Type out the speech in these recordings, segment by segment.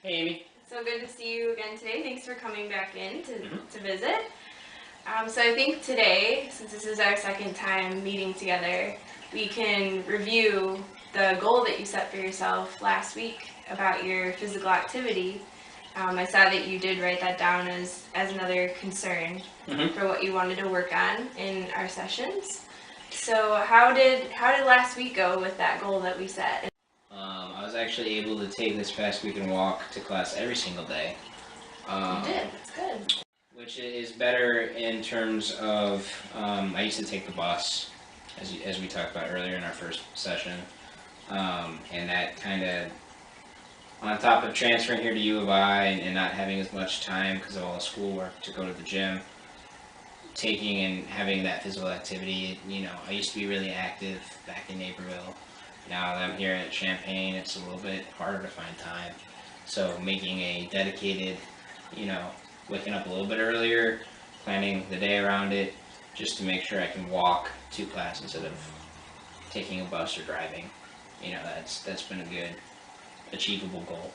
Hey, Amy. So good to see you again today. Thanks for coming back in to visit. So I think today, since this is our second time meeting together, we can review the goal that you set for yourself last week about your physical activity. I saw that you did write that down as another concern for what you wanted to work on in our sessions. So how did last week go with that goal that we set? I was actually able to take this past week and walk to class every single day. You did. That's good. Which is better in terms of, I used to take the bus, as we talked about earlier in our first session, and that kind of, on top of transferring here to U of I and not having as much time because of all the schoolwork to go to the gym, taking and having that physical activity, I used to be really active back in Naperville. Now that I'm here at Champaign, it's a little bit harder to find time. So making a dedicated, waking up a little bit earlier, planning the day around it, just to make sure I can walk to class instead of taking a bus or driving. That's been a good, achievable goal.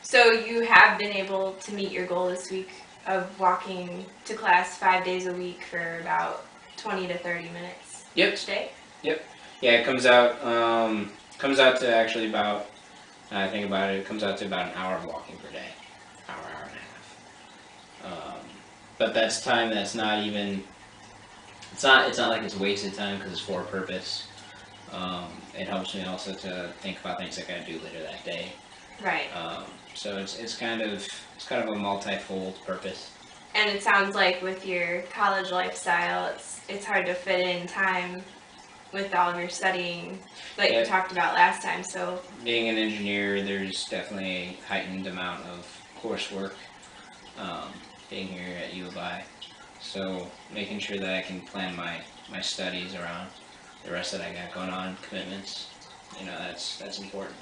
So you have been able to meet your goal this week of walking to class 5 days a week for about 20 to 30 minutes each day? Yep. Yeah, it comes out to actually about, I think about it, it comes out to about an hour of walking per day. Hour and a half. But that's time that's not even, it's not like it's wasted time because it's for a purpose. It helps me also to think about things I gotta do later that day. Right. So it's kind of a multi-fold purpose. And it sounds like with your college lifestyle, it's hard to fit in time with all of your studying like you talked about last time. So being an engineer, there's definitely a heightened amount of coursework being here at U of I. So making sure that I can plan my studies around the rest that I got going on, commitments, that's important.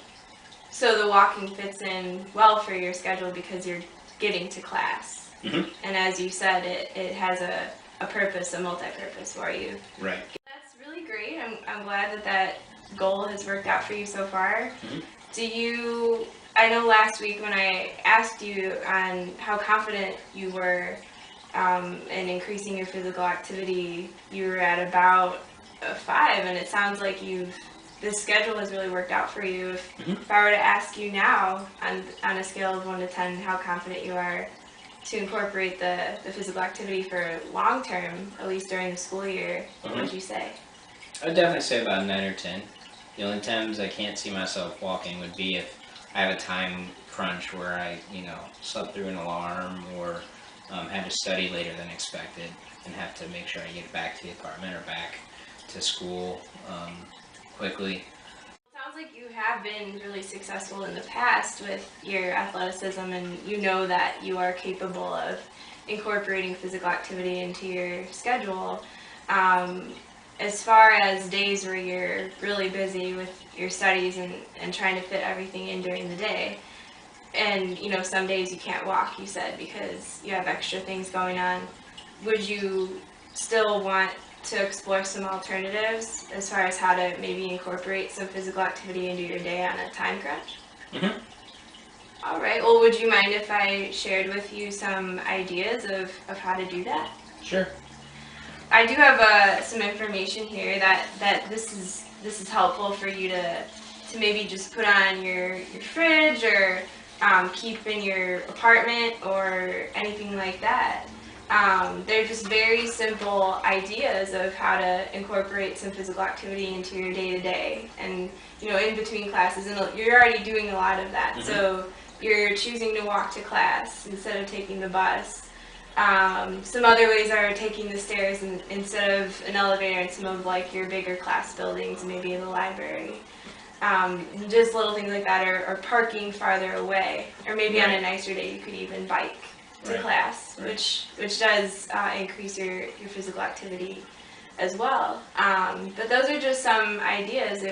So the walking fits in well for your schedule because you're getting to class. Mm-hmm. And as you said, it has a purpose, a multi-purpose for you. Right. That's really great. I'm glad that goal has worked out for you so far. Mm-hmm. I know last week when I asked you on how confident you were in increasing your physical activity, you were at about a 5, and it sounds like this schedule has really worked out for you. If I were to ask you now on a scale of 1 to 10 how confident you are to incorporate the physical activity for long term, at least during the school year, what would you say? I'd definitely say about 9 or 10. The only times I can't see myself walking would be if I have a time crunch where I, slept through an alarm or had to study later than expected and have to make sure I get back to the apartment or back to school quickly. It sounds like you have been really successful in the past with your athleticism, and you know that you are capable of incorporating physical activity into your schedule. As far as days where you're really busy with your studies and trying to fit everything in during the day, and some days you can't walk, you said, because you have extra things going on, would you still want to explore some alternatives as far as how to maybe incorporate some physical activity into your day on a time crunch? Mm-hmm. All right. Well, would you mind if I shared with you some ideas of how to do that? Sure. I do have some information here that this is helpful for you to maybe just put on your fridge or keep in your apartment or anything like that. They're just very simple ideas of how to incorporate some physical activity into your day-to-day, and in between classes, and you're already doing a lot of that. So you're choosing to walk to class instead of taking the bus. Some other ways are taking the stairs instead of an elevator in some of like your bigger class buildings, maybe in the library. Just little things like that, or parking farther away, or maybe on a nicer day you could even bike to class, which does increase your physical activity as well. But those are just some ideas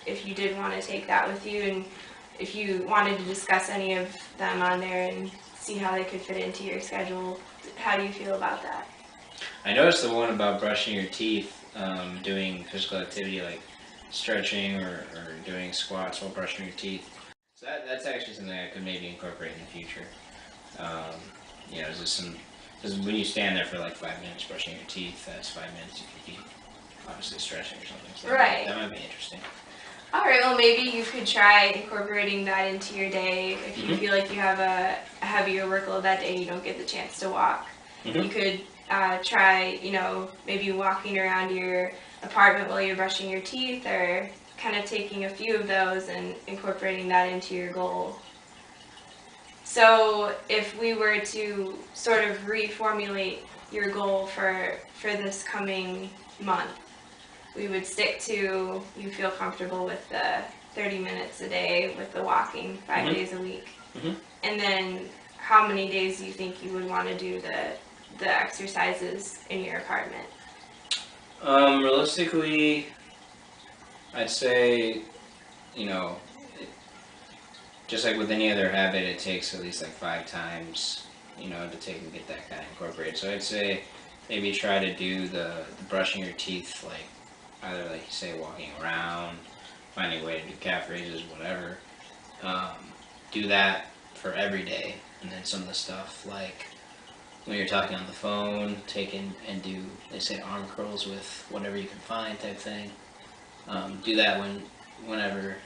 if you did want to take that with you, and if you wanted to discuss any of them on there and see how they could fit into your schedule. How do you feel about that? I noticed the one about brushing your teeth, doing physical activity like stretching or doing squats while brushing your teeth. So That's actually something I could maybe incorporate in the future. You know, because when you stand there for like 5 minutes brushing your teeth, that's 5 minutes you could be obviously stretching or something. So Right. that might be interesting. All right, well, maybe you could try incorporating that into your day if you feel like you have a heavier workload that day and you don't get the chance to walk. You could try, maybe walking around your apartment while you're brushing your teeth, or kind of taking a few of those and incorporating that into your goal. So if we were to sort of reformulate your goal for this coming month, we would stick to, you feel comfortable with the 30 minutes a day with the walking 5 days a week. And then how many days do you think you would want to do the exercises in your apartment? Realistically, I'd say, just like with any other habit, it takes at least like 5 times, to take and get that kind of incorporated. So I'd say maybe try to do the brushing your teeth, like either like you say walking around, finding a way to do calf raises, whatever. Do that for every day, and then some of the stuff like when you're talking on the phone, take and do, they say arm curls with whatever you can find type thing. Do that whenever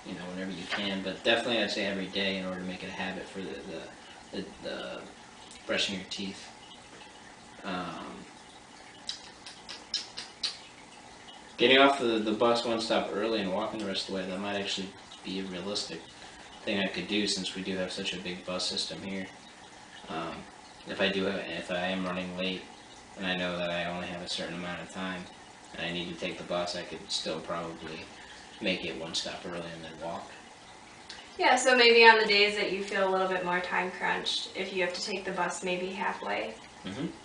you can, but definitely I'd say every day in order to make it a habit for the brushing your teeth. Getting off the bus one stop early and walking the rest of the way, that might actually be a realistic thing I could do, since we do have such a big bus system here. If I am running late and I know that I only have a certain amount of time and I need to take the bus, I could still probably make it one stop early and then walk. Yeah, so maybe on the days that you feel a little bit more time crunched, if you have to take the bus maybe halfway,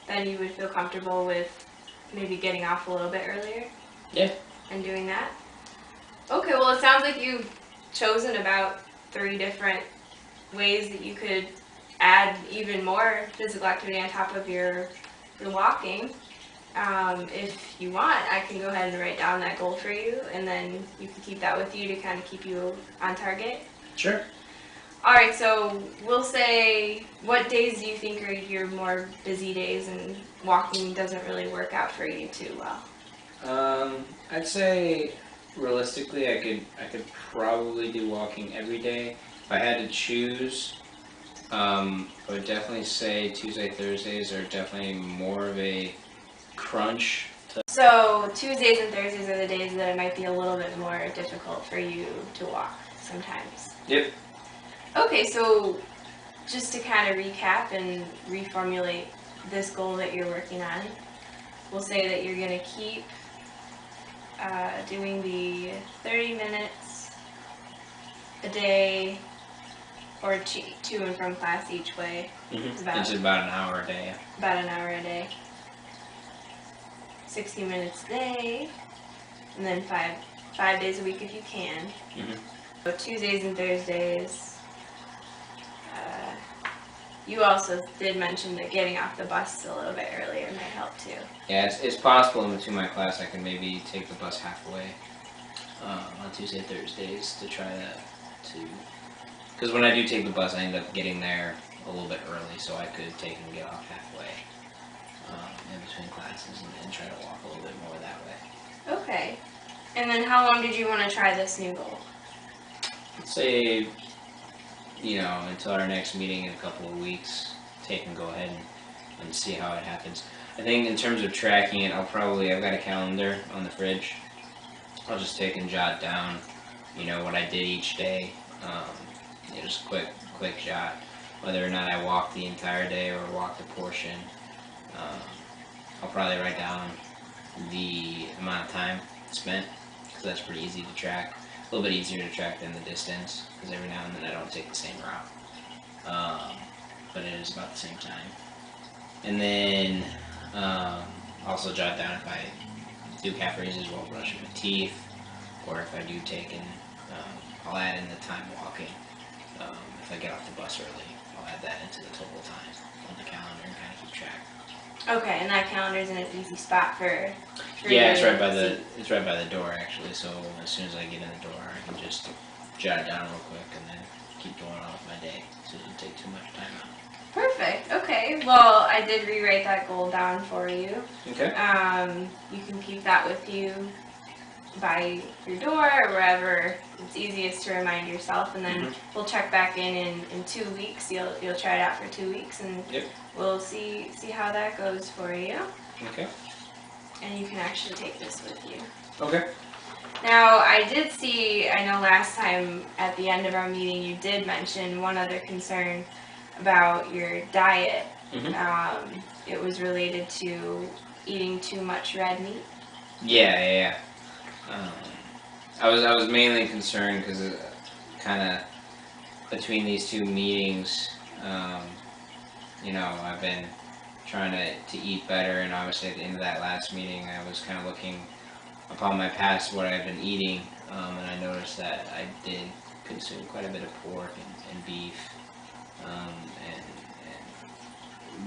then you would feel comfortable with maybe getting off a little bit earlier. Yeah. And doing that. Okay, well, it sounds like you've chosen about 3 different ways that you could add even more physical activity on top of your walking. If you want, I can go ahead and write down that goal for you, and then you can keep that with you to kind of keep you on target. Sure. All right, so we'll say, what days do you think are your more busy days and walking doesn't really work out for you too well? I'd say realistically, I could probably do walking every day. If I had to choose, I would definitely say Tuesday, Thursdays are definitely more of a crunch. So Tuesdays and Thursdays are the days that it might be a little bit more difficult for you to walk sometimes. Yep. Okay, so just to kind of recap and reformulate this goal that you're working on, we'll say that you're going to keep doing the 30 minutes a day, or to and from class each way. It's about an hour a day. About an hour a day. 60 minutes a day, and then five days a week if you can. So Tuesdays and Thursdays. You also did mention that getting off the bus a little bit earlier might help too. Yeah, it's possible in between my class I can maybe take the bus halfway on Tuesday, Thursdays to try that too. Because when I do take the bus, I end up getting there a little bit early, so I could take and get off halfway in between classes and try to walk a little bit more that way. Okay. And then how long did you want to try this new goal? Let's say, until our next meeting in a couple of weeks, take and go ahead and see how it happens. I think in terms of tracking it, I've got a calendar on the fridge. I'll just take and jot down, what I did each day. Just quick jot, whether or not I walked the entire day or walked a portion. I'll probably write down the amount of time spent, because that's pretty easy to track. A little bit easier to track than the distance, because every now and then I don't take the same route, but it is about the same time. And then also jot down if I do calf raises while brushing my teeth, or if I do take and I'll add in the time walking. If I get off the bus early, I'll add that into the total time on the calendar and kind of keep track. Okay, and that calendar's in an easy spot for yeah, it's right by the door actually. So as soon as I get in the door, I can just jot it down real quick and then keep going on with my day, so it doesn't take too much time out. Perfect. Okay. Well, I did rewrite that goal down for you. Okay. You can keep that with you by your door or wherever it's easiest to remind yourself, and then we'll check back in 2 weeks. You'll try it out for 2 weeks, and we'll see how that goes for you. Okay. And you can actually take this with you. Okay. Now, I did see, I know last time at the end of our meeting you did mention one other concern about your diet. It was related to eating too much red meat. Yeah. I was mainly concerned because kind of between these two meetings, I've been trying to eat better, and obviously at the end of that last meeting, I was kind of looking upon my past, what I've been eating, and I noticed that I did consume quite a bit of pork and beef, and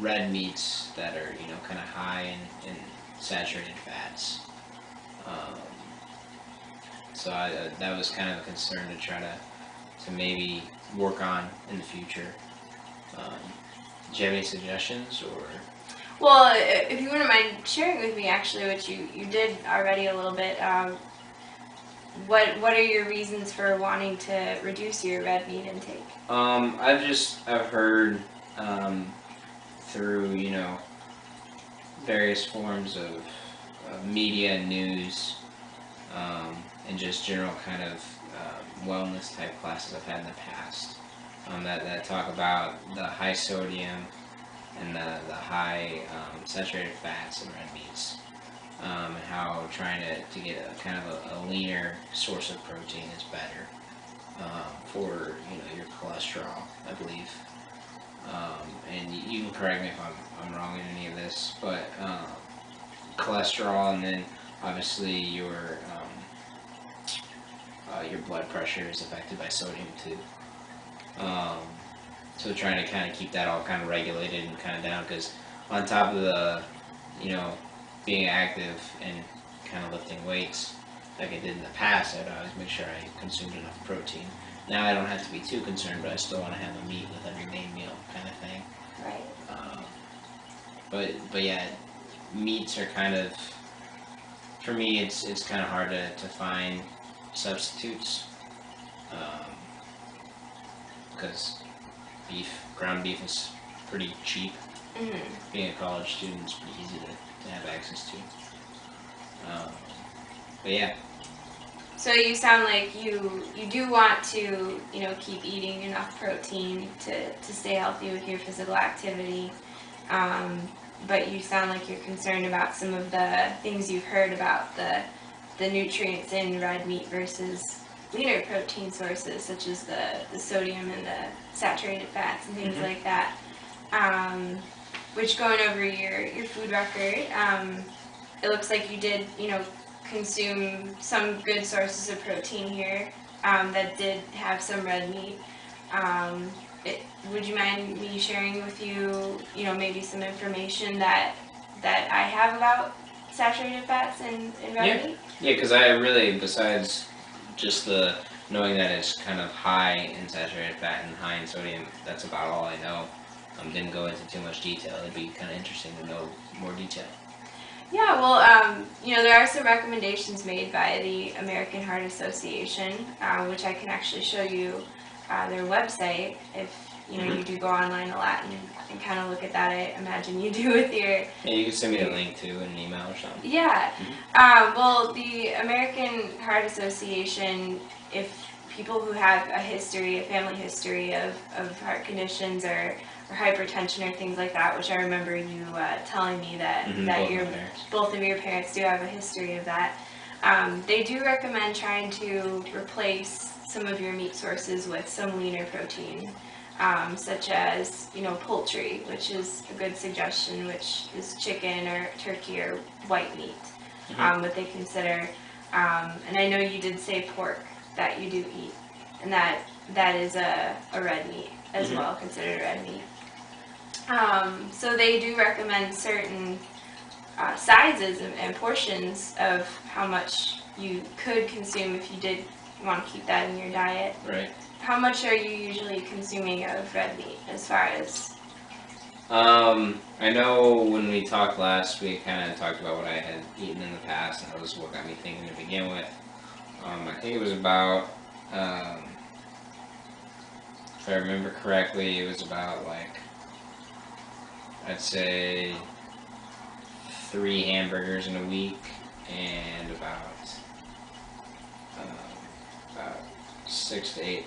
red meats that are, kind of high in saturated fats. So that was kind of a concern to try to maybe work on in the future. Do you have any suggestions, or? Well, if you wouldn't mind sharing with me actually what you did already a little bit, what are your reasons for wanting to reduce your red meat intake? I've heard through, various forms of media and news, and just general kind of wellness type classes I've had in the past, that talk about the high sodium and the high saturated fats in red meats, and how trying to get a kind of a leaner source of protein is better for your cholesterol, I believe. And you can correct me if I'm wrong in any of this, but cholesterol, and then obviously your blood pressure is affected by sodium too. So trying to kind of keep that all kind of regulated and kind of down, because on top of the, being active and kind of lifting weights like I did in the past, I'd always make sure I consumed enough protein. Now I don't have to be too concerned, but I still want to have a meat with every main meal kind of thing. Right. But yeah, meats are kind of, for me, it's kind of hard to find substitutes, because ground beef is pretty cheap. Being a college student, it's pretty easy to have access to. But yeah. So you sound like you do want to, keep eating enough protein to stay healthy with your physical activity, but you sound like you're concerned about some of the things you've heard about the nutrients in red meat versus leaner protein sources, such as the sodium and the saturated fats and things like that. Which, going over your food record, it looks like you did, consume some good sources of protein here that did have some red meat. Would you mind me sharing with you, maybe some information that I have about saturated fats in red meat? Yeah, because I really, besides just the knowing that it's kind of high in saturated fat and high in sodium, that's about all I know. Didn't go into too much detail. It'd be kind of interesting to know more detail. Yeah, well, there are some recommendations made by the American Heart Association, which I can actually show you their website if you do go online a lot and kind of look at that. I imagine you do with your... Yeah, you can send me a link too in an email or something. Yeah. Well, the American Heart Association, if people who have a family history of heart conditions or hypertension or things like that, which I remember you telling me that both of your parents do have a history of that. They do recommend trying to replace some of your meat sources with some leaner protein, such as poultry, which is a good suggestion, which is chicken or turkey or white meat, what they consider. And I know you did say pork that you do eat, and that is a red meat as well, considered red meat. So they do recommend certain sizes and portions of how much you could consume if you did want to keep that in your diet. Right. How much are you usually consuming of red meat as far as? I know when we talked last, we kind of talked about what I had eaten in the past, and that was what got me thinking to begin with. I think it was about, if I remember correctly, it was about like, I'd say 3 hamburgers in a week, and about 6 to 8,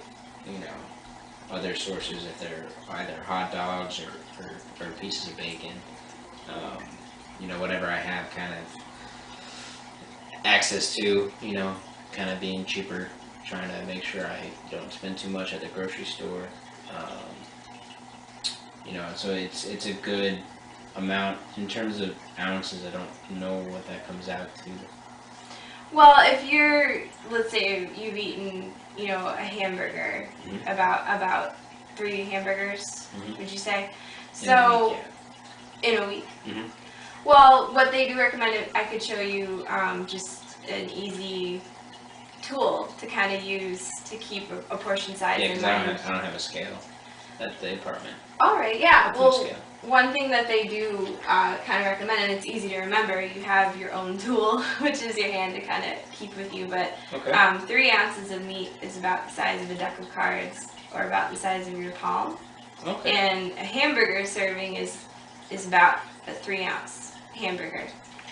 other sources if they're either hot dogs or pieces of bacon. Whatever I have kind of access to, kind of being cheaper, trying to make sure I don't spend too much at the grocery store. So it's a good amount in terms of ounces. I don't know what that comes out to. Well, if you're, let's say you've eaten, a hamburger, Mhm. about 3 hamburgers, Mhm. would you say? In a So, week, in a week. Mhm. Well, what they do recommend, I could show you just an easy tool to kind of use to keep a portion size Yeah, in because mind. I don't have a scale at the apartment. All right, yeah. A food Well, scale. one thing that they do kind of recommend, and it's easy to remember, you have your own tool, which is your hand to kind of keep with you. But Okay. 3 ounces of meat is about the size of a deck of cards, or about the size of your palm. Okay. And a hamburger serving is about a 3-ounce hamburger.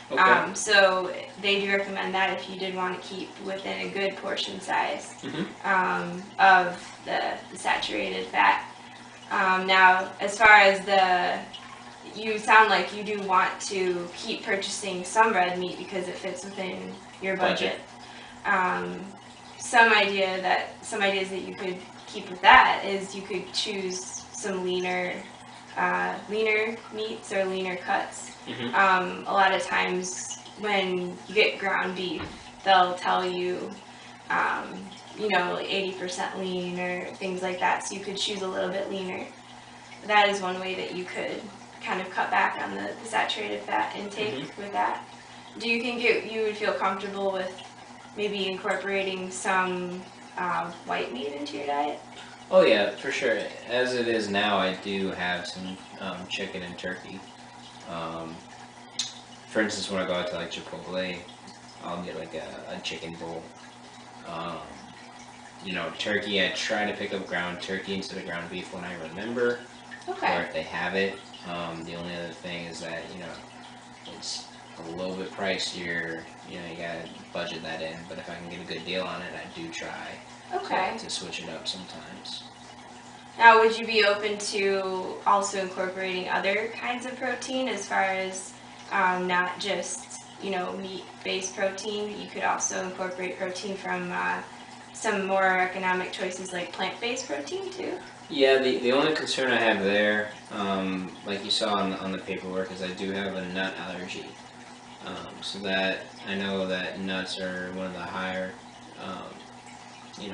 Okay. So they do recommend that if you did want to keep within a good portion size Mhm. of the saturated fat. Now, as far as you sound like you do want to keep purchasing some red meat because it fits within your budget. Some ideas that you could keep with that is you could choose some leaner meats or leaner cuts. Mhm. A lot of times when you get ground beef, they'll tell you, 80% lean or things like that. So you could choose a little bit leaner. That is one way that you could kind of cut back on the saturated fat intake with that. Do you think you would feel comfortable with maybe incorporating some white meat into your diet? Oh yeah, for sure. As it is now, I do have some chicken and turkey. Um, for instance, when I go out to like Chipotle, I'll get like a chicken bowl. Um, turkey, I try to pick up ground turkey instead of ground beef when I remember, or Okay. if they have it. The only other thing is that, it's a little bit pricier, you gotta budget that in, but if I can get a good deal on it, I do try Okay. to switch it up sometimes. Now, would you be open to also incorporating other kinds of protein as far as not just, meat-based protein? You could also incorporate protein from some more economic choices like plant-based protein too. Yeah, the only concern I have there, like you saw on the paperwork, is I do have a nut allergy. So that I know that nuts are one of the higher,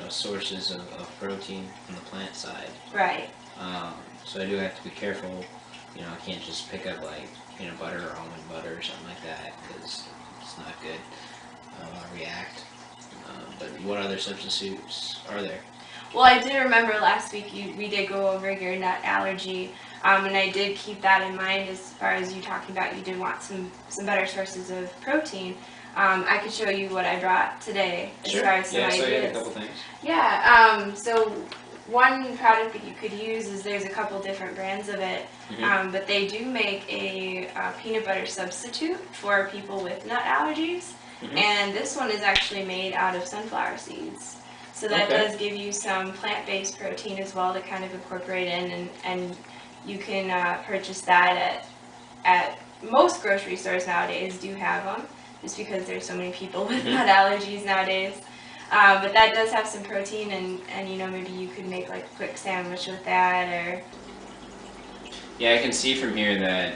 sources of protein on the plant side. Right. So I do have to be careful. I can't just pick up like peanut butter or almond butter or something like that because it's not good. I'll react. But what other substitutes are there? Well, I did remember last week we did go over your nut allergy, and I did keep that in mind as far as you talking about you did want some better sources of protein. I could show you what I brought today as Sure. far as some Yeah, so you had a ideas. couple things. Yeah, so one product that you could use is there's a couple different brands of it, but they do make a peanut butter substitute for people with nut allergies, and this one is actually made out of sunflower seeds. So that Okay. does give you some plant-based protein as well to kind of incorporate in, and you can purchase that at most grocery stores nowadays do have them, just because there's so many people with nut allergies nowadays. But that does have some protein, and maybe you could make like a quick sandwich with that, or Yeah, I can see from here that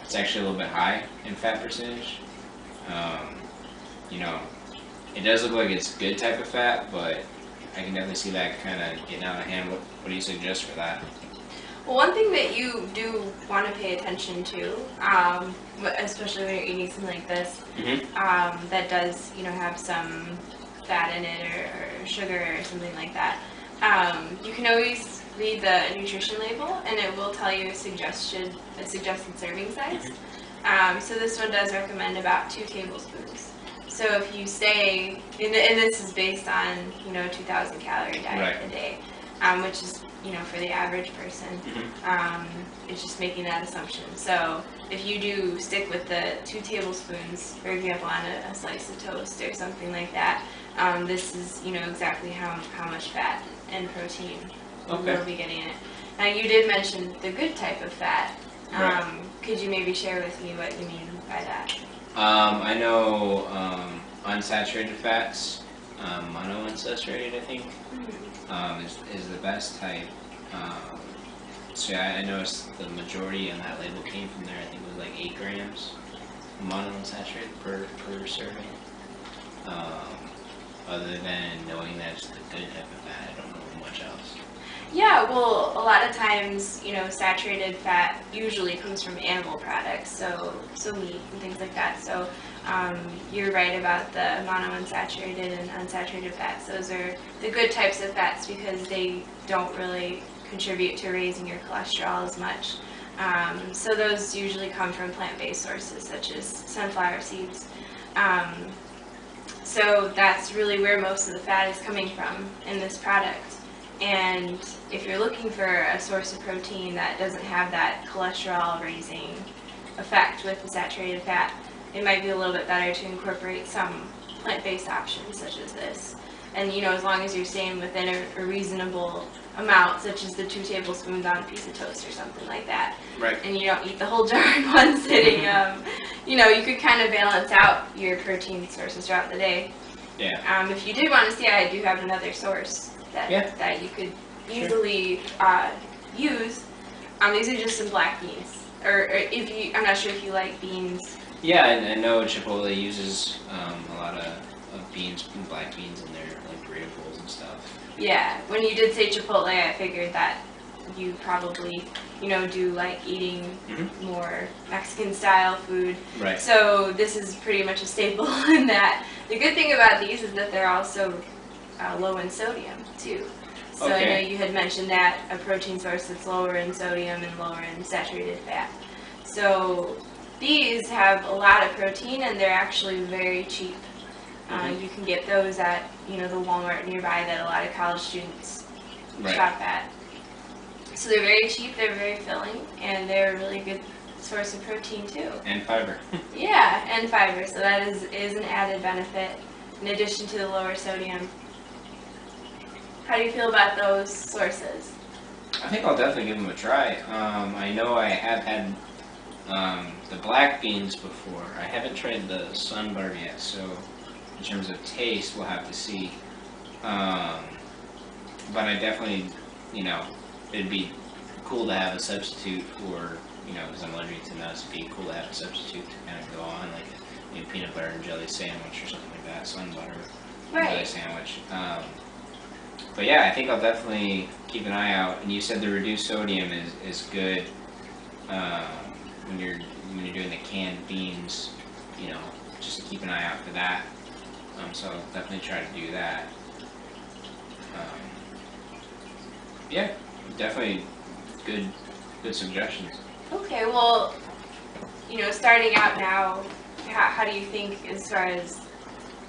it's actually a little bit high in fat percentage. Um, you know, it does look like it's good type of fat, but I can definitely see that kind of getting out of hand. What do you suggest for that? well, one thing that you do want to pay attention to, especially when you're eating something like this, that does have some fat in it or sugar or something like that. You can always read the nutrition label, and it will tell you a suggested serving size. So this one does recommend about 2 tablespoons. So if you stay, and this is based on 2,000 calorie diet a day, which is for the average person. It's just making that assumption. So if you do stick with the 2 tablespoons, for example, on a slice of toast or something like that, this is exactly how much fat and protein you'll be getting in it. Now you did mention the good type of fat. Could you maybe share with me what you mean by that? I know unsaturated fats, monounsaturated I think, is the best type. So yeah, I noticed the majority on that label came from there. I think it was like 8 grams monounsaturated per serving. Other than knowing that it's the good type of fat, I don't know much else. Yeah, well, a lot of times, saturated fat usually comes from animal products, so meat and things like that. So you're right about the monounsaturated and unsaturated fats. Those are the good types of fats because they don't really contribute to raising your cholesterol as much. So those usually come from plant-based sources such as sunflower seeds. So that's really where most of the fat is coming from in this product. And if you're looking for a source of protein that doesn't have that cholesterol raising effect with the saturated fat, it might be a little bit better to incorporate some plant-based options such as this. And as long as you're staying within a reasonable amount, such as the 2 tablespoons on a piece of toast or something like that. Right. And you don't eat the whole jar in one sitting. You could kind of balance out your protein sources throughout the day. Yeah. If you did want to see, I do have another source that you could easily use. These are just some black beans. Or I'm not sure if you like beans. Yeah, I know Chipotle uses a lot of beans, black beans in their like burrito bowls and stuff. Yeah, when you did say Chipotle, I figured that you probably, do like eating more Mexican style food. Right. So this is pretty much a staple in that. The good thing about these is that they're also low in sodium too. So I know you had mentioned that a protein source that's lower in sodium and lower in saturated fat. So these have a lot of protein and they're actually very cheap. You can get those at the Walmart nearby that a lot of college students shop at. So they're very cheap, they're very filling, and they're a really good source of protein too. And fiber. Yeah, and fiber. So that is an added benefit in addition to the lower sodium. How do you feel about those sources? I think I'll definitely give them a try. I know I have had the black beans before. I haven't tried the sunbar yet, so in terms of taste, we'll have to see. But I definitely, it'd be cool to have a substitute for, because I'm allergic to nuts, it'd be cool to have a substitute to kind of go on, like a peanut butter and jelly sandwich or something like that, sun butter jelly sandwich. But yeah, I think I'll definitely keep an eye out. And you said the reduced sodium is good when you're doing the canned beans, just to keep an eye out for that. So I'll definitely try to do that. Yeah, definitely good suggestions. Okay, well, starting out now, how do you think as far as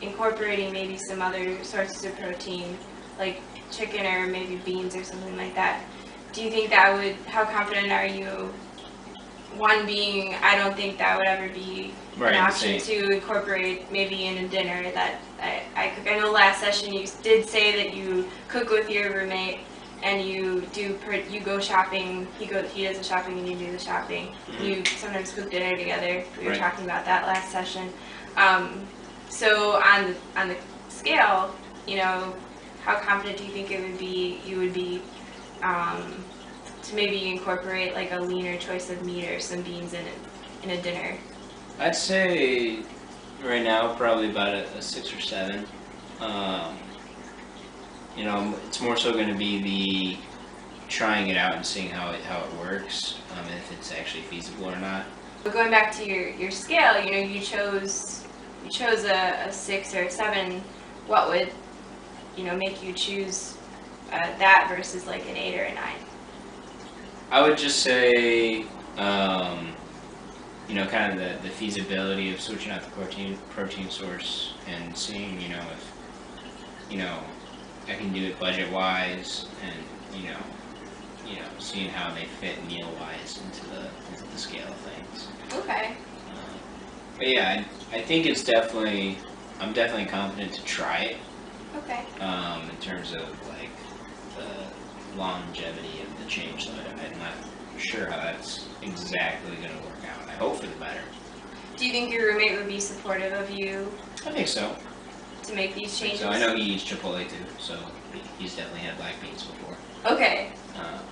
incorporating maybe some other sources of protein, like chicken or maybe beans or something like that? Do you think how confident are you? One being, I don't think that would ever be an option to incorporate maybe in a dinner that I cook. I know last session you did say that you cook with your roommate and you go shopping, he does the shopping and you do the shopping. You sometimes cook dinner together. We were talking about that last session. So on the scale, how confident do you think you would be to maybe incorporate like a leaner choice of meat or some beans in a dinner? I'd say right now probably about a 6 or 7. It's more so going to be the trying it out and seeing how it works, if it's actually feasible or not. But going back to your scale, you chose a 6 or a 7 what would, make you choose that versus like an 8 or a 9? I would just say, kind of the feasibility of switching out the protein source and seeing, if, I can do it budget wise and, seeing how they fit meal wise into the scale of things. Okay. But yeah, I think I'm definitely confident to try it. Okay. In terms of like the longevity of the change, so I'm not sure how that's exactly going to work out. I hope for the better. Do you think your roommate would be supportive of you I think so. to make these changes? So I know he eats Chipotle too, so he's definitely had black beans before. Okay.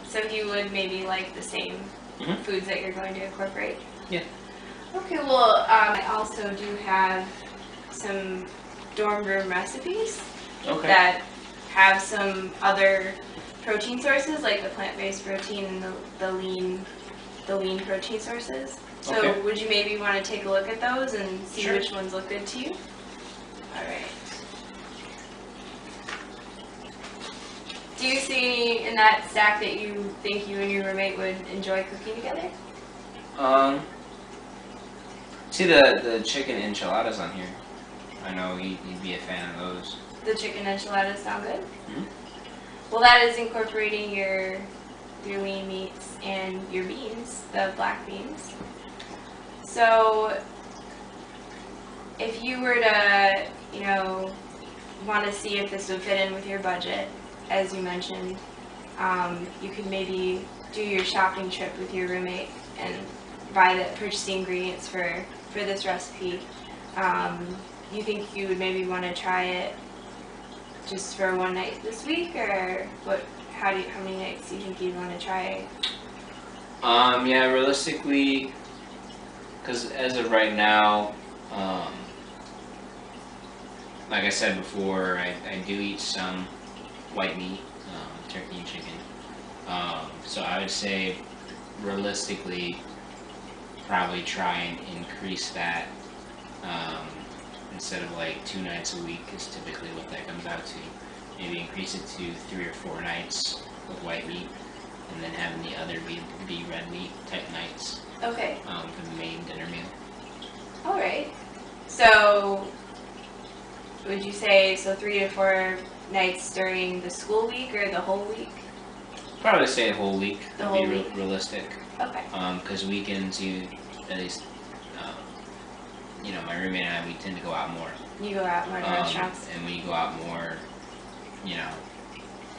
So he would maybe like the same Mhm. foods that you're going to incorporate? Yeah. Okay, well, I also do have some dorm room recipes Okay. that have some other protein sources, like the plant-based protein and the lean protein sources. So Okay. would you maybe want to take a look at those and see Sure. which ones look good to you? All right. Do you see in that stack that you think you and your roommate would enjoy cooking together? See the chicken enchiladas on here. I know he'd be a fan of those. The chicken enchiladas sound good? Mhm. Well, that is incorporating your lean meats and your beans, the black beans. So if you were to, want to see if this would fit in with your budget, as you mentioned, you could maybe do your shopping trip with your roommate and purchase the ingredients for this recipe. You think you would maybe want to try it just for one night this week, or how many nights do you think you'd want to try it? Yeah, realistically, because as of right now, like I said before, I do eat some white meat, turkey and chicken. So I would say, realistically, probably try and increase that. Instead of like 2 nights a week is typically what that comes out to. Maybe increase it to 3 or 4 nights with white meat, and then having the other be red meat type nights. Okay. For the main dinner meal. All right. So would you say 3 to 4 nights during the school week or the whole week? Probably say the whole week. The to whole be week. Realistic. Okay. Because weekends, at least, my roommate and I, we tend to go out more. You go out more to restaurants. And when you go out more,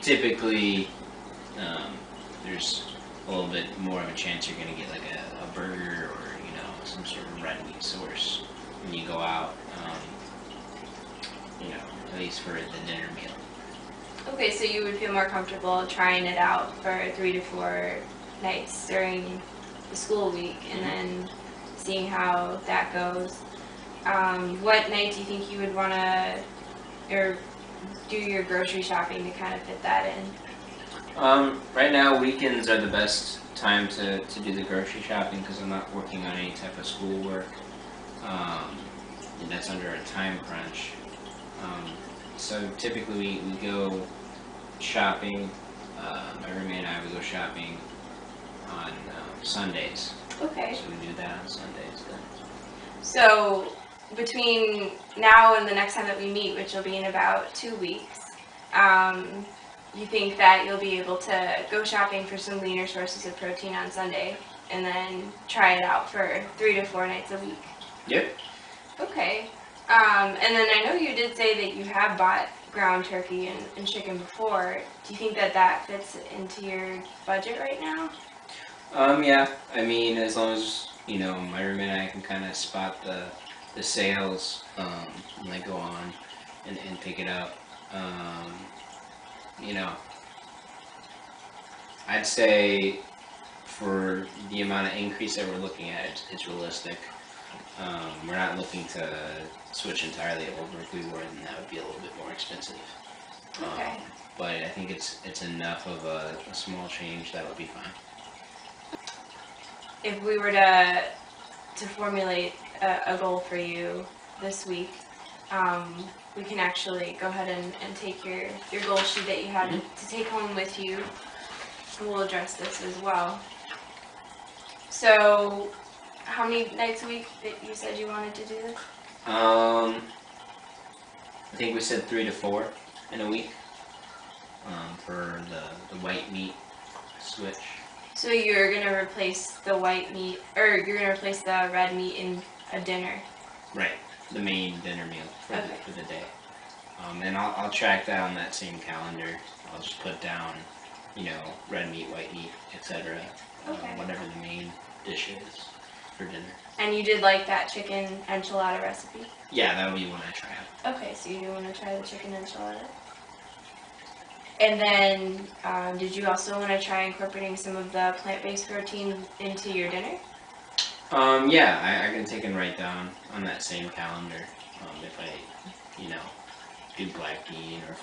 typically, there's a little bit more of a chance you're going to get like a burger or, some sort of red meat source when you go out, at least for the dinner meal. Okay, so you would feel more comfortable trying it out for 3 to 4 nights during the school week and then seeing how that goes. What night do you think you would want to or do your grocery shopping to kind of fit that in? Right now, weekends are the best time to do the grocery shopping because I'm not working on any type of schoolwork. And that's under a time crunch. So typically we go shopping, my roommate and I would go shopping on Sundays. Okay. So we do that on Sundays then. So between now and the next time that we meet, which will be in about 2 weeks, you think that you'll be able to go shopping for some leaner sources of protein on Sunday and then try it out for 3 to 4 nights a week? Yep. Okay. And then I know you did say that you have bought ground turkey and chicken before. Do you think that fits into your budget right now? Yeah. I mean, as long as, my roommate and I can kind of spot the sales when they go on and pick it up. I'd say for the amount of increase that we're looking at, it's realistic. We're not looking to switch entirely over. If we were, then that would be a little bit more expensive. Okay. But I think it's enough of a small change that would be fine. If we were to formulate a goal for you this week, we can actually go ahead and take your goal sheet that you had to take home with you. We'll address this as well. So, how many nights a week that you said you wanted to do this? I think we said 3 to 4 in a week for the white meat switch. So you're gonna replace the white meat, or you're gonna replace the red meat in a dinner. Right, the main dinner meal for, Okay. for the day. And I'll track that on that same calendar. I'll just put down, red meat, white meat, etc. Okay. Whatever the main dish is for dinner. And you did like that chicken enchilada recipe? Yeah, that'll be when I try it. Okay, so you do want to try the chicken enchilada. And then, did you also want to try incorporating some of the plant-based protein into your dinner? Yeah, I can take and write down on that same calendar if I, do black bean or if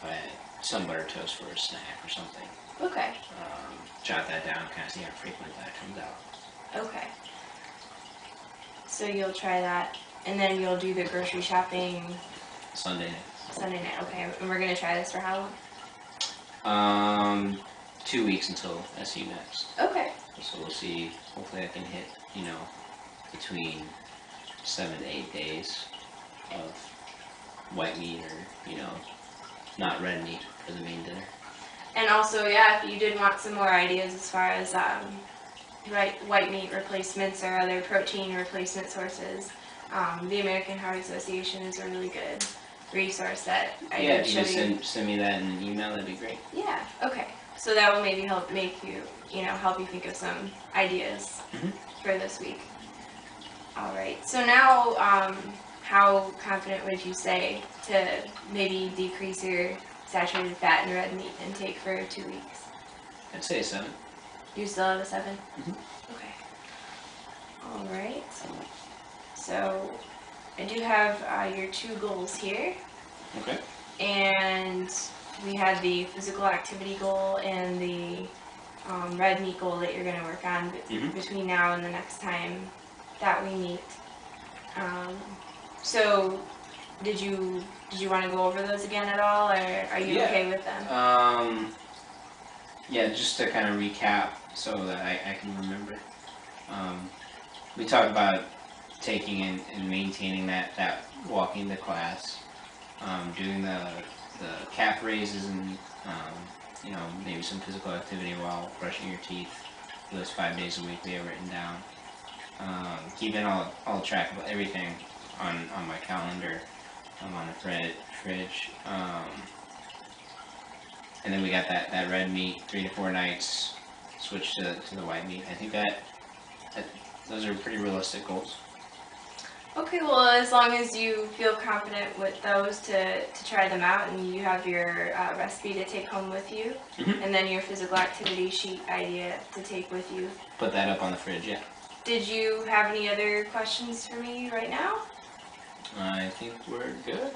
I had some butter toast for a snack or something. Okay. Jot that down, kind of see how frequent that comes out. Okay. So you'll try that, and then you'll do the grocery shopping Sunday night. Sunday night. Okay, and we're gonna try this for how long? 2 weeks until SU next. Okay. So we'll see. Hopefully I can hit, between 7 to 8 days of white meat or, not red meat for the main dinner. And also, yeah, if you did want some more ideas as far as white meat replacements or other protein replacement sources, the American Heart Association is a really good resource that I Yeah, can if show you you. just send me that in an email, that'd be great. Yeah. Okay. So that will maybe help make you, help you think of some ideas for this week. All right. So now, how confident would you say to maybe decrease your saturated fat and red meat intake for 2 weeks? I'd say 7. You still have a 7? Mhm. Okay. All right. So I do have your 2 goals here, Okay. and we had the physical activity goal and the red meat goal that you're going to work on between now and the next time that we meet. So did you want to go over those again at all, or are you okay with them? Yeah, just to kind of recap so that I can remember. We talked about taking and maintaining that walking to class, doing the calf raises and maybe some physical activity while brushing your teeth for those 5 days a week we have written down. Keeping all track of everything on my calendar, on the fridge. And then we got that red meat, 3 to 4 nights, switch to the white meat. I think that those are pretty realistic goals. Okay, well, as long as you feel confident with those to try them out, and you have your recipe to take home with you, and then your physical activity sheet idea to take with you. Put that up on the fridge, yeah. Did you have any other questions for me right now? I think we're good.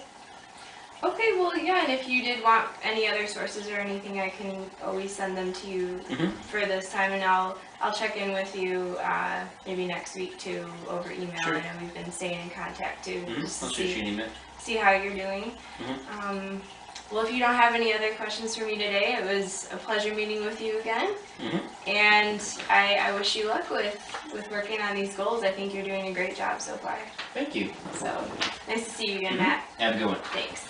Okay, well, yeah, and if you did want any other sources or anything, I can always send them to you for this time, and I'll check in with you maybe next week too over email. Sure. I know we've been staying in contact too, just I'll to shoot you an email. see how you're doing. Well, if you don't have any other questions for me today, it was a pleasure meeting with you again, and I wish you luck with working on these goals. I think you're doing a great job so far. Thank you. So, nice to see you again, Matt. Have a good one. Thanks.